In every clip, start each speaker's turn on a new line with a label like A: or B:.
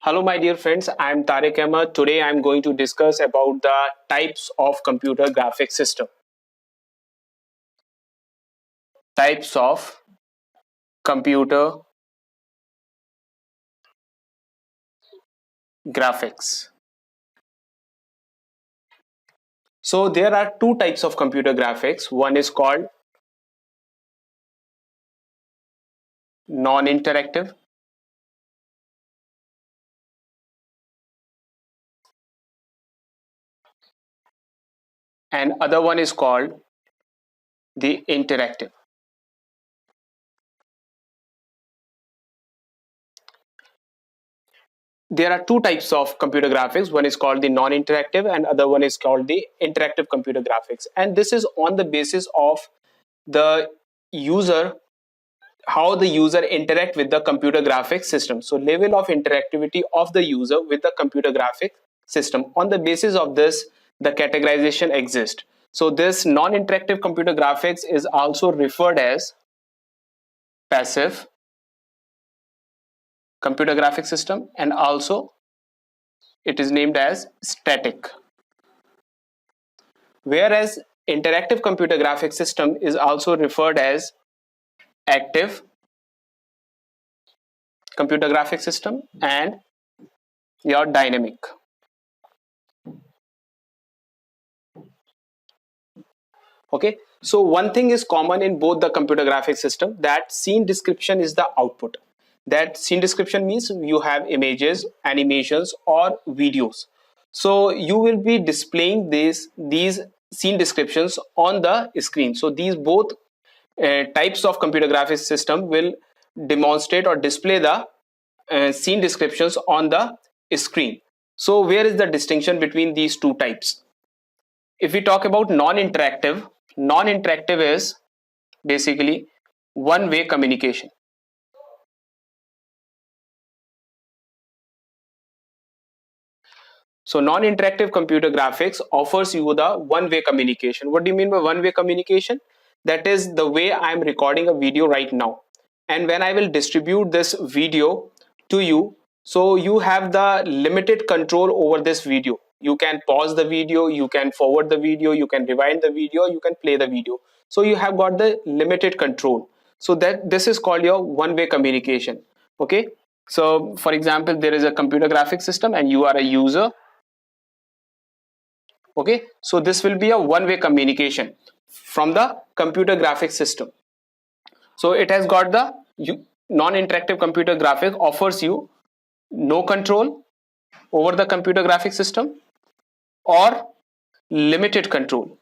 A: Hello, my dear friends. I'm Tariq Ahmed. Today, I'm going to discuss about the types of computer graphics system. Types of computer graphics. So there are two types of computer graphics. One is called non-interactive, and other one is called the interactive. There are two types of computer graphics. One is called the non-interactive, and other one is called the interactive computer graphics. And this is on the basis of the user, how the user interact with the computer graphics system. So level of interactivity of the user with the computer graphic system. On the basis of this, the categorization exists. So this non-interactive computer graphics is also referred as passive computer graphic system, and also it is named as static. Whereas interactive computer graphic system is also referred as active computer graphic system and your dynamic. Okay, so one thing is common in both the computer graphics system, that scene description is the output. That scene description means you have images, animations or videos. So you will be displaying these scene descriptions on the screen. So these both types of computer graphics system will demonstrate or display the scene descriptions on the screen. So where is the distinction between these two types? If we talk about non-interactive, non-interactive is basically one-way communication. So non-interactive computer graphics offers you the one-way communication. What do you mean by one-way communication? That is the way I'm recording a video right now, and when I will distribute this video to you, so you have the limited control over this video. You can pause the video, you can forward the video, you can rewind the video, you can play the video. So you have got the limited control. So that this is called your one-way communication. Okay, so for example, there is a computer graphics system and you are a user. Okay, so this will be a one-way communication from the computer graphics system. So it has got the non-interactive computer graphic offers you no control over the computer graphic system or limited control.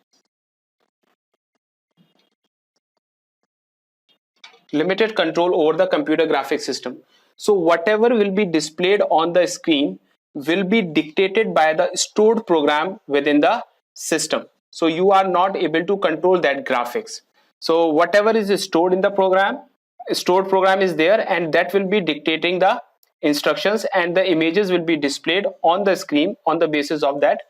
A: Limited control over the computer graphic system. So whatever will be displayed on the screen will be dictated by the stored program within the system. So you are not able to control that graphics. So whatever is stored in the program, stored program is there, and that will be dictating the instructions, and the images will be displayed on the screen on the basis of that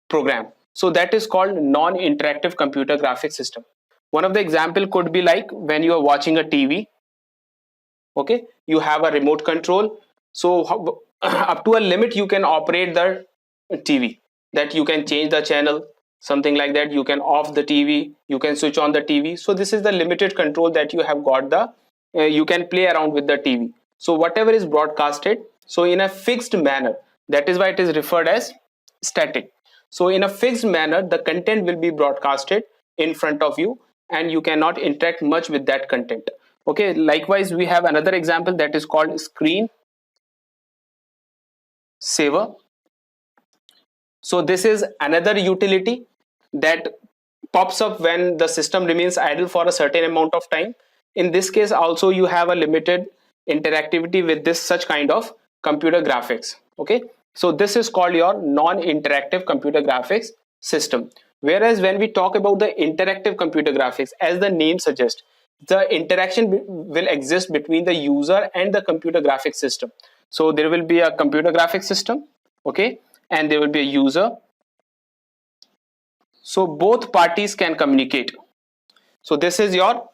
A: program. So that is called non-interactive computer graphic system. One of the example could be like when you are watching a TV. Okay, you have a remote control. So up to a limit you can operate the TV, that you can change the channel, something like that. You can off the TV, you can switch on the TV. So this is the limited control that you have got. The you can play around with the TV. So whatever is broadcasted, so in a fixed manner, that is why it is referred as static. So in a fixed manner the content will be broadcasted in front of you, and you cannot interact much with that content. Okay, likewise we have another example that is called screen saver. So this is another utility that pops up when the system remains idle for a certain amount of time. In this case also you have a limited interactivity with this such kind of computer graphics. Okay, so this is called your non-interactive computer graphics system. Whereas when we talk about the interactive computer graphics, as the name suggests, the interaction will exist between the user and the computer graphics system. So there will be a computer graphics system, okay, and there will be a user. So both parties can communicate. So this is your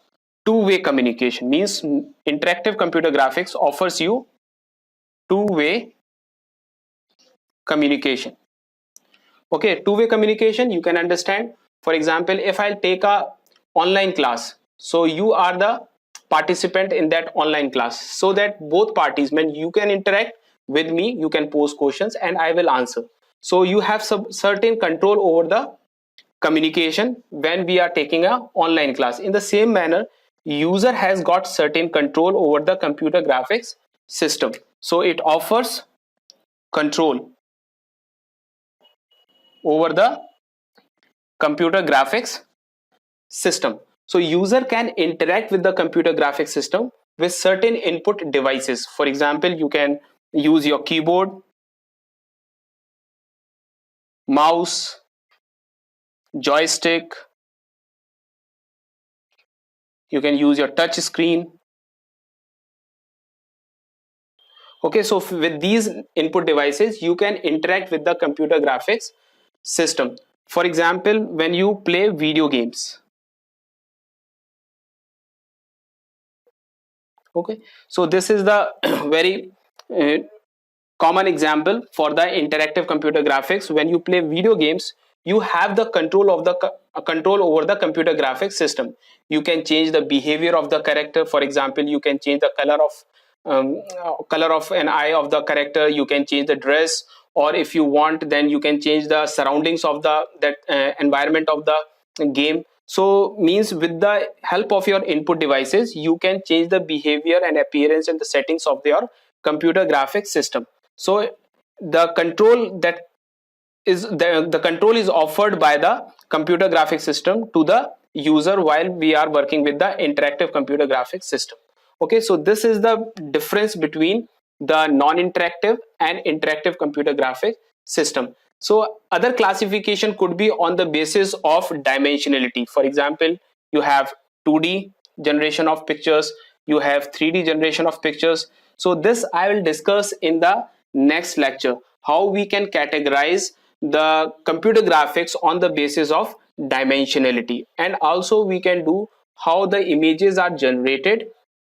A: two-way communication. Means interactive computer graphics offers you two-way communication. Okay, two-way communication you can understand. For example, if I'll take a online class, so you are the participant in that online class, so that both parties, when you can interact with me, you can pose questions and I will answer. So you have some certain control over the communication when we are taking a online class. In the same manner, user has got certain control over the computer graphics system. So it offers control over the computer graphics system. So user can interact with the computer graphics system with certain input devices. For example, you can use your keyboard, mouse, joystick, you can use your touch screen. Okay, so with these input devices you can interact with the computer graphics system. For example, when you play video games. Okay, so this is the very uh, common example for the interactive computer graphics. When you play video games, you have the control of the control over the computer graphics system. You can change the behavior of the character. For example, you can change the color of an eye of the character. You can change the dress, or if you want, then you can change the surroundings of the environment of the game. So means with the help of your input devices, you can change the behavior and appearance and the settings of your computer graphics system. So the control that is the control is offered by the computer graphics system to the user while we are working with the interactive computer graphics system. Okay, so this is the difference between the non-interactive and interactive computer graphics system. So other classification could be on the basis of dimensionality. For example, you have 2D generation of pictures, you have 3D generation of pictures. So this I will discuss in the next lecture, how we can categorize the computer graphics on the basis of dimensionality, and also we can do how the images are generated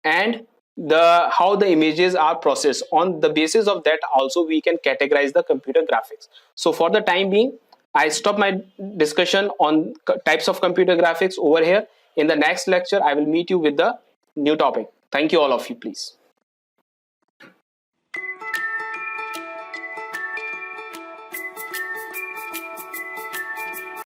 A: and the how the images are processed. On the basis of that also we can categorize the computer graphics. So for the time being, I stop my discussion on types of computer graphics over here. In the next lecture I will meet you with the new topic. Thank you all of you, please.